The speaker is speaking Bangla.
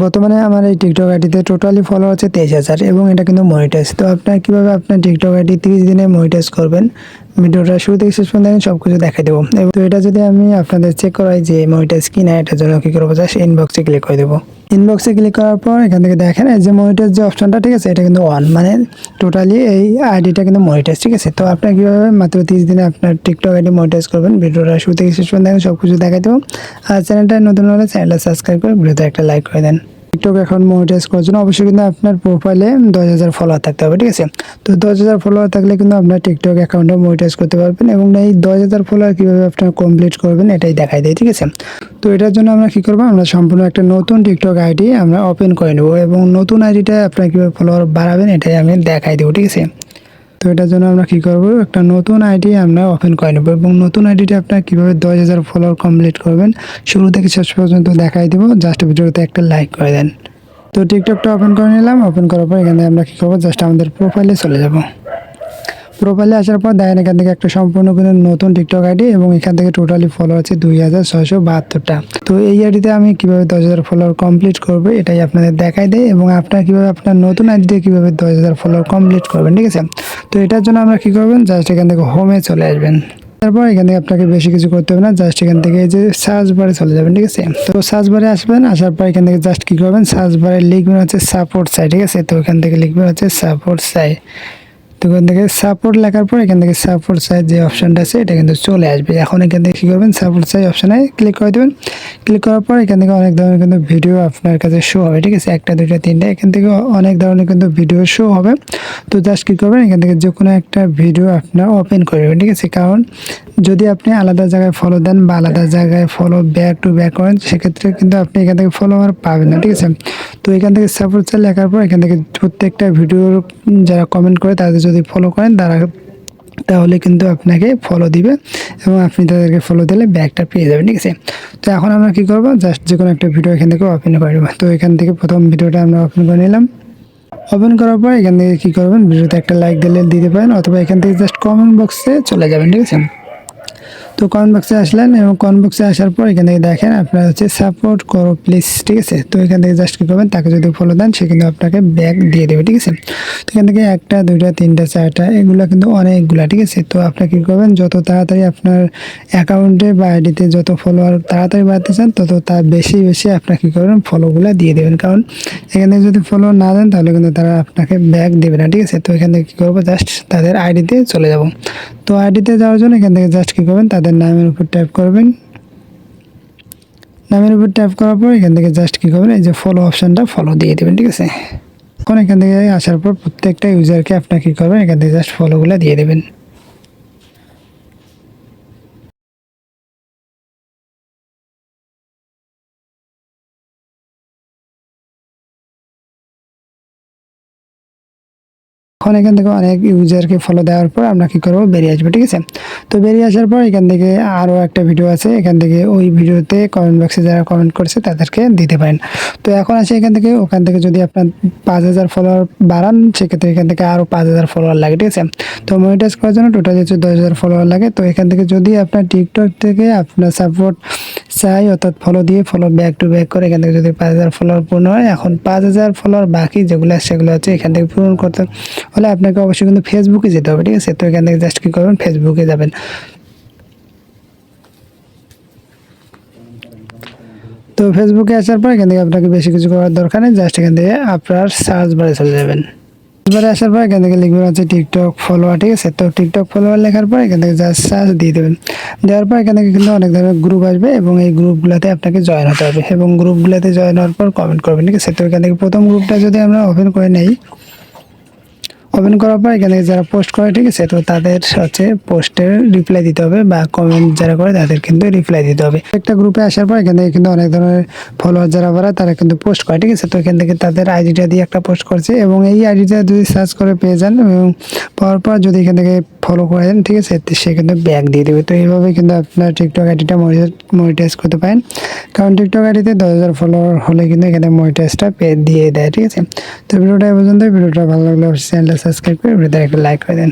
বর্তমানে আমার এই টিকটক আইডিতে টোটালি ফলোয়ার আছে 23,000 এবং এটা কিন্তু মনিটাইজ। তো আপনার কিভাবে আপনার টিকটক আইডি 30 দিনে মনিটাইজ করবেন, ভিডিওটা শুরু থেকে শেষ পর্যন্ত সব কিছু দেখাই দেবো। তো এটা যদি আমি আপনাদের চেক করাই যে মনিটাইজ কিনা, এটার জন্য কি করবো, জাস্ট ইনবক্সে ক্লিক করে দেবো। ইনবক্সে ক্লিক করার পর এখান থেকে দেখেন এই যে মনিটাইজ যে অপশনটা, ঠিক আছে, এটা কিন্তু অন, মানে টোটালি এই আইডিটা কিন্তু মনিটাইজ, ঠিক আছে। তো আপনার কিভাবে মাত্র 30 দিনে আপনার টিকটক আইডি মনিটাইজ করবেন, ভিডিওটা শুরু থেকে শেষ পর্যন্ত সব কিছু দেখাই দেবো। আর চ্যানেলটা নতুন হলে চ্যানেলটা সাবস্ক্রাইব করে ভিডিওতে একটা লাইক করে দেন। টিকটক অ্যাকাউন্ট মনিটাইজ করার জন্য অবশ্যই কিন্তু আপনার প্রোফাইলে 10,000 ফলোয়ার থাকতে হবে, ঠিক আছে। তো 10,000 ফলোয়ার থাকলে কিন্তু আপনার টিকটক অ্যাকাউন্টটা মনিটাইজ করতে পারবেন এবং এই 10,000 ফলোয়ার কীভাবে আপনার কমপ্লিট করবেন এটাই দেখাই দেয়, ঠিক আছে। তো এটার জন্য আমরা কী করবো, আমরা সম্পূর্ণ একটা নতুন টিকটক আইডি আমরা ওপেন করে নেব এবং নতুন আইডিটা আপনার কীভাবে ফলোয়ার বাড়াবেন এটাই আমি দেখাই দেবো, ঠিক আছে। তো এটার জন্য আমরা কি করব, একটা নতুন আইডি আমরা ওপেন করে নেব এবং নতুন আইডিটা আপনার কীভাবে 10,000 ফলোয়ার কমপ্লিট করবেন শুরু থেকে শেষ পর্যন্ত দেখাই দেবো। জাস্ট ভিডিওতে একটা লাইক করে দেন। তো টিকটকটা ওপেন করে নিলাম। ওপেন করার পর এখানে আমরা কী করবো, জাস্ট আমাদের প্রোফাইলে চলে যাব। প্রোফাইলে আসার পর দেখেন এখান থেকে একটা সম্পূর্ণ কোনো নতুন টিকটক আইডি এবং এখান থেকে টোটালি ফলোয়ার আছে 2,672টা। তো এই আইডিতে আমি কীভাবে 10,000 ফলোয়ার কমপ্লিট করবো এটাই আপনাদের দেখাই দেয় এবং আপনার কীভাবে আপনার নতুন আইডিতে কীভাবে 10,000 ফলোয়ার কমপ্লিট করবেন, ঠিক আছে। তো এটার জন্য আমরা কী করবেন, জাস্ট এখান থেকে হোমে চলে আসবেন। তারপর এখান থেকে আপনাকে বেশি কিছু করতে হবে না, জাস্ট এখান থেকে এই যে সার্চ বারে চলে যাবেন, ঠিক আছে। তো সার্চ বারে আসবেন, আসার পর এখান থেকে জাস্ট কী করবেন, সার্চ বারে লিখবেন হচ্ছে সাপোর্ট সাইট, ঠিক আছে। তো এখান থেকে লিখবেন হচ্ছে সাপোর্ট সাইট। তো এখান থেকে সাপোর্ট লেখার পর এখান থেকে সাপোর্ট সাইজ যে অপশনটা আছে এটা কিন্তু চলে আসবে। এখন এখান থেকে কী করবেন, সাপোর্ট সাইজ অপশানে ক্লিক করে দেবেন। ক্লিক করার পর এখান থেকে অনেক ধরনের কিন্তু ভিডিও আপনার কাছে শো হবে, ঠিক আছে। একটা দুইটা তিনটা এখান থেকে অনেক ধরনের কিন্তু ভিডিও শো হবে। তো জাস্ট কী করবেন, এখান থেকে যে কোনো একটা ভিডিও আপনার ওপেন করবেন, ঠিক আছে। কারণ যদি আপনি আলাদা জায়গায় ফলো দেন বা আলাদা জায়গায় ফলো ব্যাক টু ব্যাক করেন সেক্ষেত্রে কিন্তু আপনি এখান থেকে ফলোয়ার পাবেন না, ঠিক আছে। তো এখান থেকে সাপোর্ট সাইজ লেখার পর এখান থেকে প্রত্যেকটা ভিডিওর যারা কমেন্ট করে তাদের যদি ফলো করেন তাহলে কিন্তু আপনাকে ফলো দিবে এবং আপনি তাদেরকে ফলো দিলে ব্যাকটা পেয়ে যাবেন, ঠিক আছে। তো এখন আমরা কী করবো, জাস্ট যে কোনো একটা ভিডিও এখান থেকে ওপেন করে নেব। তো এখান থেকে প্রথম ভিডিওটা আমরা ওপেন করে নিলাম। ওপেন করার পর এখান থেকে কী করবেন, ভিডিওতে একটা লাইক দিতে পারেন অথবা এখান থেকে জাস্ট কমেন্ট বক্সে চলে যাবেন, ঠিক আছে। তো কমেন্ট বক্সে আসলেন এবং কমেন্ট বক্সে আসার পর এখান থেকে দেখেন আপনার হচ্ছে সাপোর্ট করো প্লিজ, ঠিক আছে। তো এখান থেকে জাস্ট কী করবেন, তাকে যদি ফলো দেন সে কিন্তু আপনাকে ব্যাক দিয়ে দেবে, ঠিক আছে। তো এখান থেকে একটা দুইটা তিনটা চারটা এগুলো কিন্তু অনেকগুলা, ঠিক আছে। তো আপনার কী করবেন, যত তাড়াতাড়ি আপনার অ্যাকাউন্টে বা আইডিতে যত ফলোয়ার তাড়াতাড়ি বাড়তে চান তত তার বেশি বেশি আপনার কী করবেন, ফলোগুলো দিয়ে দেবেন। কারণ এখান থেকে যদি ফলো না দেন তাহলে কিন্তু তারা আপনাকে ব্যাক দেবে না, ঠিক আছে। তো এখান থেকে কী করবো, জাস্ট তাদের আইডিতে চলে যাব। তো আইডিতে যাওয়ার জন্য এখান থেকে জাস্ট কী করবেন, তাদের নামের উপর ট্যাপ করবেন। নামের উপর ট্যাপ করার পর এখান থেকে জাস্ট কী করবেন, এই যে ফলো অপশানটা ফলো দিয়ে দেবেন, ঠিক আছে। এখন এখান থেকে আসার পর প্রত্যেকটা ইউজারকে আপনার কী করবেন, এখান থেকে জাস্ট ফলোগুলো দিয়ে দেবেন। এখন এখান থেকে অনেক ইউজারকে ফলো দেওয়ার পর আমরা কী করবো, বেরিয়ে আসবো, ঠিক আছে। তো বেরিয়ে আসার পর এখান থেকে আরও একটা ভিডিও আছে, এখান থেকে ওই ভিডিওতে কমেন্ট বক্সে যারা কমেন্ট করছে তাদেরকে দিতে পারেন। তো এখন আসে ওখান থেকে যদি আপনার 5,000 ফলোয়ার বাড়ান সেক্ষেত্রে এখান থেকে আরও 5,000 ফলোয়ার লাগে, ঠিক আছে। তো মনিটাইজ করার জন্য টোটাল হচ্ছে 10,000 ফলোয়ার লাগে। তো এখান থেকে যদি আপনার টিকটক থেকে আপনার সাপোর্ট চাই অর্থাৎ ফলো দিয়ে ফলো ব্যাক টু ব্যাক করে এখান থেকে যদি 5,000 ফলোয়ার পূর্ণ হয়, এখন 5,000 ফলোয়ার বাকি যেগুলো সেগুলো হচ্ছে এখান থেকে পূরণ করতে হলে আপনাকে অবশ্যই কিন্তু ফেসবুকে যেতে হবে, ঠিক আছে। তো এখান থেকে জাস্ট কী করবেন, ফেসবুকে যাবেন। তো ফেসবুকে আসার পর এখান থেকে আপনাকে বেশি কিছু করার দরকার নেই, জাস্ট এখান থেকে আপনার সার্চ বারে চলে যাবেন। এবারে আসার পর এখান থেকে লিখবেন হচ্ছে টিকটক ফলোয়ার, ঠিক আছে। তো টিকটক ফলোয়ার লেখার পর এখান থেকে জাস্ট সার্চ দিয়ে দেবেন। দেওয়ার পর এখান থেকে কিন্তু অনেক ধরনের গ্রুপ আসবে এবং এই গ্রুপগুলোতে আপনাকে জয়েন হতে হবে এবং গ্রুপগুলোতে জয়েন হওয়ার পর কমেন্ট করবেন, ঠিক আছে। তো এখান থেকে প্রথম গ্রুপটা যদি আমরা ওপেন করে নেই, ওপেন করার পর এখানে যারা পোস্ট করে, ঠিক আছে, তো তাদের হচ্ছে পোস্টের রিপ্লাই দিতে হবে বা কমেন্ট যারা করে তাদের কিন্তু রিপ্লাই দিতে হবে। একটা গ্রুপে আসার পর এখান থেকে কিন্তু অনেক ধরনের ফলোয়ার যারা বাড়ায় তারা কিন্তু পোস্ট করে, ঠিক আছে। তো এখান থেকে তাদের আইডিটা দিয়ে একটা পোস্ট করছে এবং এই আইডিটা যদি সার্চ করে পেয়ে যান এবং পাওয়ার পর যদি এখান থেকে ফলো করে দেন, ঠিক আছে, সে কিন্তু ব্যাক দিয়ে দেবে। তো এইভাবে কিন্তু আপনার টিকটক আইডিটা মনিটাইজ করতে পারেন। কারণ টিকটক আইডিতে 10,000 ফলোয়ার হলে কিন্তু এখানে মনিটাইজটা দিয়ে দেয়, ঠিক আছে। তো ভিডিওটা এই পর্যন্ত। ভিডিওটা ভালো লাগলে অবশ্যই চ্যানেলটা সাবস্ক্রাইব করে ভিডিওতে একটা লাইক করে দেন।